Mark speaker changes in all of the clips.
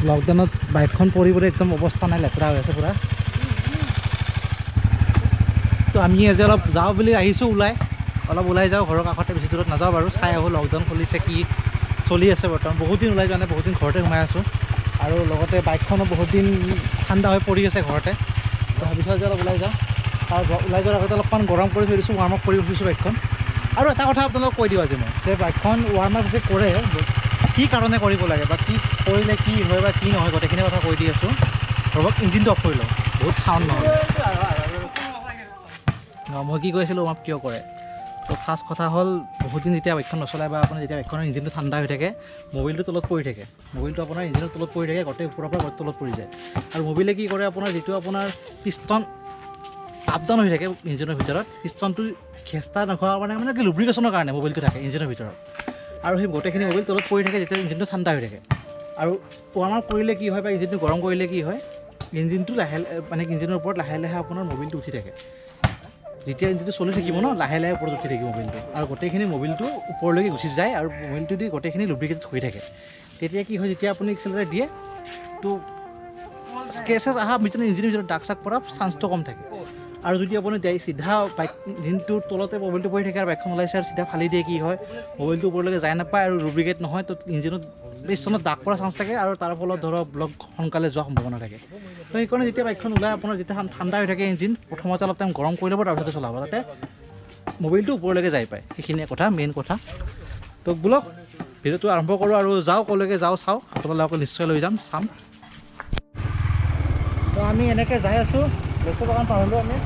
Speaker 1: লকডাউনত বাইকখন পৰিবলৈ একদম অৱস্থা নাই, লেতেৰা হৈ আছে পূৰা। তো আমি আজি অলপ যাওঁ বুলি আহিছোঁ অলপ ওলাই যাওঁ, ঘৰৰ কাষতে, বেছি দূৰত নাযাওঁ বাৰু। চাই আহোঁ লকডাউন খুলিছে, কি চলি আছে বৰ্তমান। বহুত দিন ওলাই যোৱা নাই, বহুত দিন ঘৰতে সোমাই আছোঁ। আৰু লগতে বাইকখনো বহুত দিন ঠাণ্ডা হৈ পৰি আছে ঘৰতে। তো ভাবিছোঁ আজি অলপ ওলাই যাওঁ। আৰু ওলাই যোৱাৰ আগতে অলপমান গৰম কৰি থৈ দিছোঁ, ৱাৰ্ম আপ কৰি উঠিছোঁ বাইকখন। আৰু এটা কথা আপোনালোকক কৈ দিওঁ আজি মই, যে বাইকখন ৱাৰ্ম আপ যে কৰে, কি কাৰণে কৰিব লাগে বা কি কৰিলে কি হয় বা কি নহয়, গোটেইখিনি কথা কৈ দি আছোঁ। ৰ'বক, ইঞ্জিনটো অফ কৰি লওঁ, বহুত চাউণ্ড নহয়। মই কি কৈছিলোঁ, ৱাৰ্ম আপ কিয় কৰে। তো ফাৰ্ষ্ট কথা হ'ল, বহুত দিন যেতিয়া বাইকখন নচলায় বা আপোনাৰ যেতিয়া বাইকখনৰ ইঞ্জিনটো ঠাণ্ডা হৈ থাকে, মোবিলটো তলত পৰি থাকে। মোবিলটো আপোনাৰ ইঞ্জিনৰ তলত পৰি থাকে, গোটেই ওপৰৰ পৰা গোটেই তলত পৰি যায়। আৰু মোবিলে কি কৰে, আপোনাৰ যিটো আপোনাৰ পিষ্টন আপ ডাউন হৈ থাকে ইঞ্জিনৰ ভিতৰত, পিষ্টনটো খেঁচা নোখোৱাৰ কাৰণে, মানে কি লুব্ৰিকেশ্যনৰ কাৰণে মোবিলটো থাকে ইঞ্জিনৰ ভিতৰত। আৰু সেই গোটেইখিনি মোবিল তলত পৰি থাকে যেতিয়া ইঞ্জিনটো ঠাণ্ডা হৈ থাকে। আৰু ৱাৰ্ম আপ কৰিলে কি হয় বা ইঞ্জিনটো গৰম কৰিলে কি হয়, ইঞ্জিনটো মানে ইঞ্জিনৰ ওপৰত লাহে লাহে আপোনাৰ মোবিলটো উঠি থাকে। যেতিয়া ইঞ্জিনটো চলি থাকিব ন, লাহে লাহে ওপৰত উঠি থাকিব মোবিলটো, আৰু গোটেইখিনি মোবিলটো ওপৰলৈকে গুচি যায়, আৰু মোবিলটো দি গোটেইখিনি লুব্ৰিকেটেড হৈ থাকে। তেতিয়া কি হয়, যেতিয়া আপুনি এক্সেলেৰেট দিয়ে, তো স্ক্ৰেচেছ অহা ভিতৰত ইঞ্জিনৰ ভিতৰত দাগ চাগ পৰা চান্সটো কম থাকে। আৰু যদি আপুনি চিধা বাইক ইঞ্জিনটোৰ তলতে মোবিলটো পৰি থাকে আৰু বাইকখন ওলাইছে আৰু চিধা ফালি দিয়ে, কি হয়, মোবিলটো ওপৰলৈকে যাই নাপায় আৰু লুব্ৰিকেট নহয়, তো ইঞ্জিনত পিষ্টনত দাগ পৰা চান্স থাকে, আৰু তাৰ ফলত ধৰক ব্লক সোনকালে যোৱাৰ সম্ভাৱনা থাকে। তো সেইকাৰণে যেতিয়া বাইকখন ওলাই, আপোনাৰ যেতিয়া ঠাণ্ডা হৈ থাকে ইঞ্জিন, প্ৰথমতে অলপ টাইম গৰম কৰি ল'ব, তাৰপিছতে চলাব, যাতে মোবিলটো ওপৰলৈকে যাই পায়। সেইখিনিয়ে কথা, মেইন কথা। তো বোলক ভিডিঅ'টো আৰম্ভ কৰোঁ আৰু যাওঁ, ক'লৈকে যাওঁ চাওঁ, আপোনালোকক নিশ্চয় লৈ যাম, চাম। তো আমি এনেকৈ যাই আছোঁ, লেচু বাগান পাৰ হ'লোঁ আমি।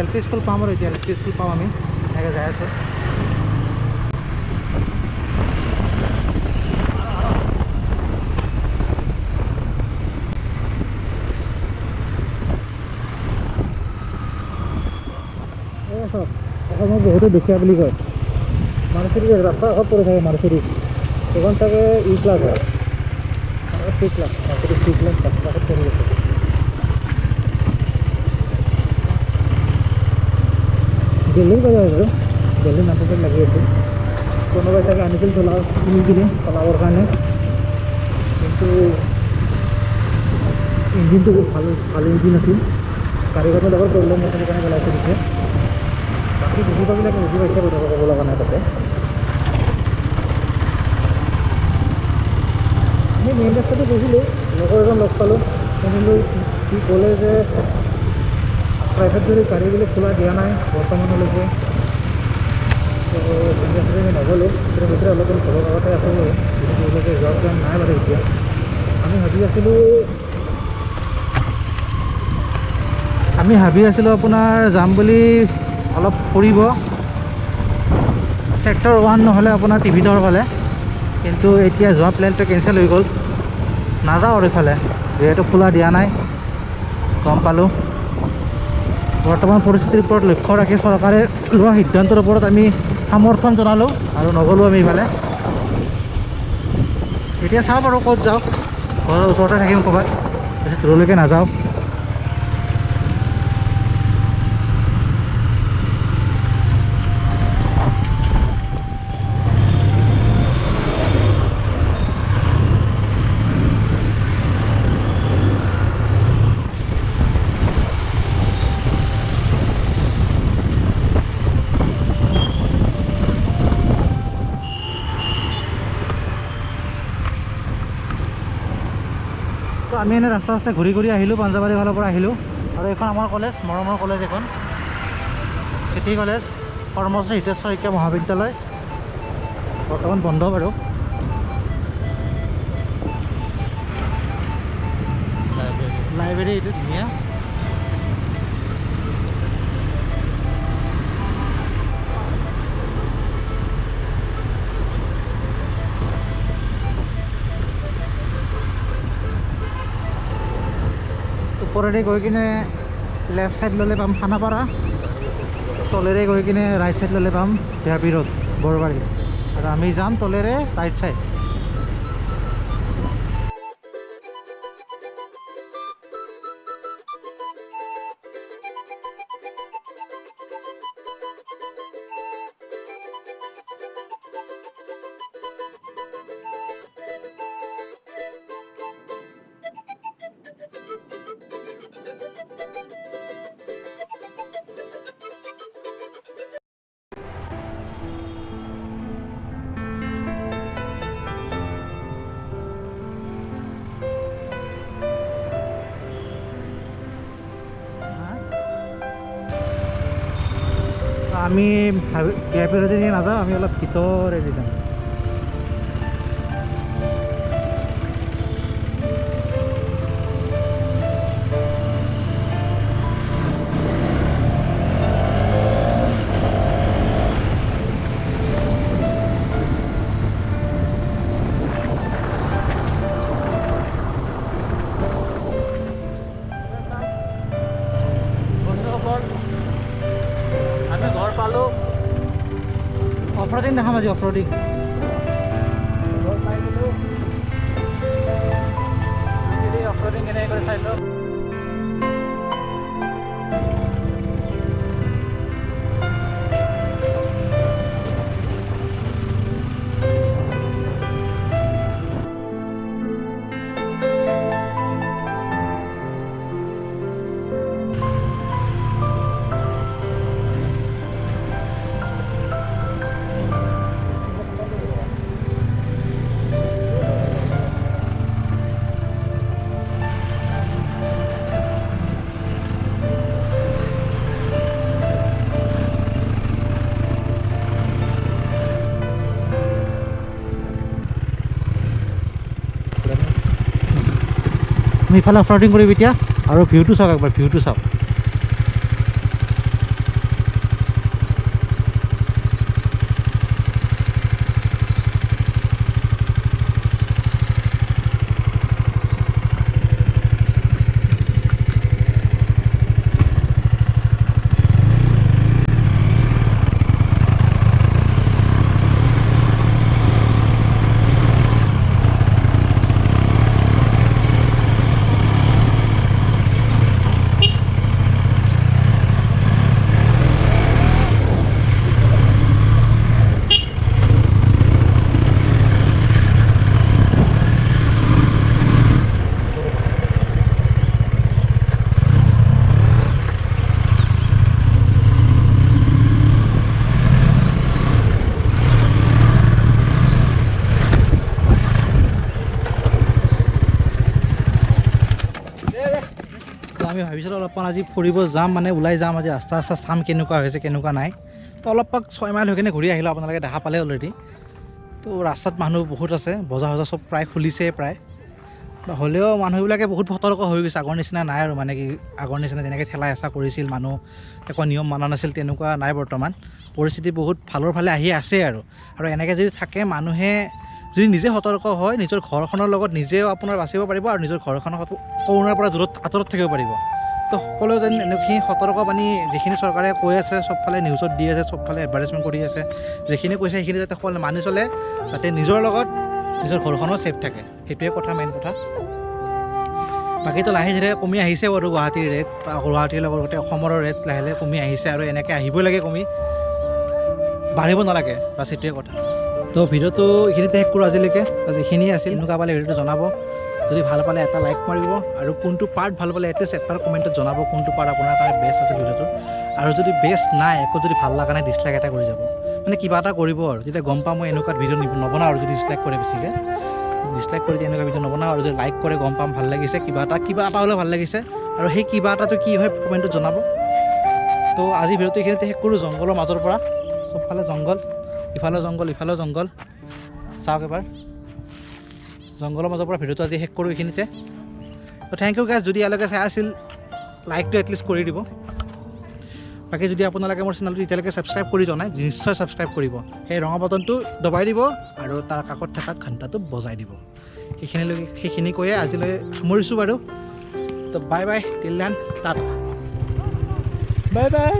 Speaker 1: এল পি স্কুল পাম আৰু এতিয়া এল পি স্কুল পাম আমি, এনেকৈ যাই আছোঁ। অসমত বহুতে দুখীয়া বুলি কয়। মাৰ্চিডিজ ৰাস্তাৰ কাষত পৰি থাকে, মাৰ্চিডিজ সেইখন চাগে ই ক্লাছ হয়, C class, Mercedes C class ৰাস্তাৰ কাষত পৰি আছে। দিল্লীৰ বজাৰ আৰু দিল্লীৰ নাম্বাৰ প্লেট লাগি আছে। কোনোবাই চাগে আনিছিল কিনি কিনে চলাবৰ কাৰণে, কিন্তু ইঞ্জিনটো বহুত ভাল ইঞ্জিন আছিল। গাড়ীখনৰ লগত প্ৰব্লেম আছিল, সেইকাৰণে পেলাই থৈ দিছে। বাকী বুজি পাবিলাকে বুজি পাইছে, কথা ক'ব লগা নাই তাতে। আমি মেইন ৰাস্তাটো গৈছিলোঁ, লগৰ এজন লগ পালোঁ, শুনিলোঁ সি ক'লে যে প্ৰাইভেট গাড়ীবিলাক খোলা দিয়া নাই বৰ্তমানলৈকে। তো মেইন ৰাস্তাটো আমি নগ'লোঁ, ভিতৰে অলপ ঘৰৰ আগতে আছোঁ, তেওঁলোকে যোৱাৰ প্লেন নাই বাৰু এতিয়া। আমি ভাবি আছিলোঁ আপোনাৰ যাম বুলি অলপ ফুৰিব, ছেক্টৰ 1 নহ'লে আপোনাৰ টিভিটোৰ ফালে, কিন্তু এতিয়া যোৱা প্লেনটো কেঞ্চেল হৈ গ'ল। নাযাওঁ আৰু ইফালে, যিহেতু খোলা দিয়া নাই, গম পালোঁ। বৰ্তমান পৰিস্থিতিৰ ওপৰত লক্ষ্য ৰাখি চৰকাৰে লোৱা সিদ্ধান্তৰ ওপৰত আমি সমৰ্থন জনালোঁ আৰু নগ'লোঁ আমি ইফালে। এতিয়া চাওঁ বাৰু ক'ত যাওঁ, ঘৰৰ ওচৰতে থাকিম ক'ৰবাত, বেছি দূৰলৈকে নাযাওঁ। তো আমি এনেই ৰাস্তা ঘূৰি ঘূৰি আহিলোঁ, পাঞ্জাবাৰীৰ ফালৰ পৰা আহিলোঁ। আৰু এইখন আমাৰ কলেজ, মৰমৰ কলেজ এখন, চিটি কলেজ, কৰ্মশ্ৰী হিতেশ্বৰ শইকীয়া মহাবিদ্যালয়, বৰ্তমান বন্ধ বাৰু। লাইব্ৰেৰী এইটো ধুনীয়া। ওপৰেৰে গৈ কিনে লেফ্ট ছাইড ল'লে পাম খানাপাৰা, তলেৰে গৈ কিনে ৰাইট ছাইড ল'লে পাম দেহাবী ৰোড, বৰবাৰী। আৰু আমি যাম তলেৰে ৰাইট ছাইড। আমি VIP ৰেদি নিয়ে নাযাওঁ, আমি অলপ ভিতৰেদি যাম। আমি ঘৰ পালোঁ। অফৰোডিং দেখাম আজি, অফৰোডিং। ঘৰ পাই গ'লোঁ। অফৰোডিং কেনেকৈ কৰি চাই লওঁ। আমি ইফালে অফৰোডিং কৰিম এতিয়া, আৰু ভিউটো চাওক একবাৰ, ভিউটো চাওক। আমি ভাবিছিলোঁ অলপমান আজি ফুৰিব যাম, মানে ওলাই যাম আজি, ৰাস্তা চাম কেনেকুৱা হৈছে কেনেকুৱা নাই। তো অলপ 6 মাইল হৈ কিনে ঘূৰি আহিলোঁ, আপোনালোকে দেখা পালে অলৰেডি। তো ৰাস্তাত মানুহ বহুত আছে, বজাৰ চজাৰ চব প্ৰায় খুলিছে প্ৰায়, হ'লেও মানুহবিলাকে বহুত সতৰ্ক হৈ গৈছে। আগৰ নিচিনা নাই আৰু, মানে কি আগৰ নিচিনা যেনেকৈ ঠেলা হেঁচা কৰিছিল, মানুহ একো নিয়ম মানা নাছিল, তেনেকুৱা নাই বৰ্তমান। পৰিস্থিতি বহুত ভালৰ ফালে আহি আছে আৰু এনেকৈ যদি থাকে মানুহে, যদি নিজে সতৰ্ক হয়, নিজৰ ঘৰখনৰ লগত নিজেও আপোনাৰ বাচিব পাৰিব আৰু নিজৰ ঘৰখনৰ কৰোণাৰ পৰা আঁতৰত থাকিব পাৰিব। তো সকলোৱে যেন এনেখিনি সতৰ্কবাণী যিখিনি চৰকাৰে কৈ আছে, চবফালে নিউজত দি আছে, চবফালে এডভাৰটাইজমেণ্ট কৰি আছে, যিখিনি কৈছে সেইখিনি যাতে মানি চলে, যাতে নিজৰ লগত নিজৰ ঘৰখনো ছেফ থাকে, সেইটোৱে কথা, মেইন কথা। বাকীতো লাহে ধীৰে কমি আহিছে বাৰু গুৱাহাটীৰ ৰেট, গুৱাহাটীৰ লগত গোটেই অসমৰ ৰেট লাহে লাহে কমি আহিছে, আৰু এনেকৈ আহিবই লাগে, কমি বাঢ়িব নালাগে, বাছ সেইটোৱে কথা। তো ভিডিঅ'টো এইখিনিতে শেষ কৰোঁ আজিলৈকে, যিখিনিয়ে আছিল। এনেকুৱা পালে ভিডিঅ'টো জনাব, যদি ভাল পালে এটা লাইক মাৰিব, আৰু কোনটো পাৰ্ট ভাল পালে এটলিষ্ট এটা কমেণ্টত জনাব কোনটো পাৰ্ট আপোনাৰ কাৰণে বেষ্ট আছে ভিডিঅ'টো। আৰু যদি বেষ্ট নাই, একো যদি ভাল লগা নাই, ডিছলাইক এটা কৰি যাব, মানে কিবা এটা কৰিব আৰু, তেতিয়া গম পাম মই এনেকুৱা ভিডিঅ' নবনাওঁ। আৰু যদি ডিছলাইক কৰে বেছিকৈ, ডিছলাইক কৰি এনেকুৱা ভিডিঅ' নবনাওঁ, আৰু যদি লাইক কৰে গম পাম ভাল লাগিছে, কিবা এটা হ'লেও ভাল লাগিছে, আৰু সেই কিবা এটাটো কি হয় কমেণ্টত জনাব। তো আজি ভিডিঅ'টো এইখিনিতে শেষ কৰোঁ, জংঘলৰ মাজৰ পৰা, চবফালে জংঘল, ইফালেও জংঘল ইফালেও জংঘল, চাওক এবাৰ, জংঘলৰ মাজৰ পৰা ভিডিঅ'টো আজি শেষ কৰোঁ এইখিনিতে। তো থেংক ইউ গাইজ, যদি ইয়ালৈকে চাই আছিল, লাইকটো এটলিষ্ট কৰি দিব। বাকী যদি আপোনালোকে মোৰ চেনেলটো এতিয়ালৈকে ছাবস্ক্ৰাইব কৰি যোৱা নাই, নিশ্চয় ছাবস্ক্ৰাইব কৰিব, সেই ৰঙা বাটনটো দবাই দিব, আৰু তাৰ কাষত থকা ঘণ্টাটো বজাই দিব। সেইখিনি কৈয়ে আজিলৈ সামৰিছোঁ বাৰু। তো bye bye, till then, tata, bye bye.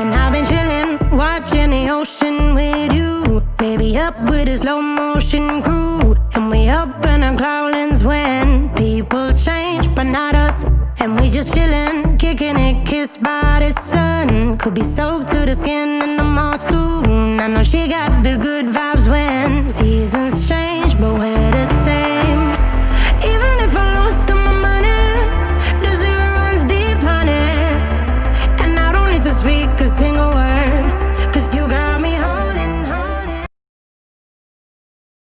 Speaker 2: And I've been chillin', watching the ocean with you, baby, up with a slow motion crew. And we up in our clouds when people change, but not us. And we just chillin', kicking it, kissed by the sun. Could be soaked to the skin in the mall soon. I know she got the good vibe.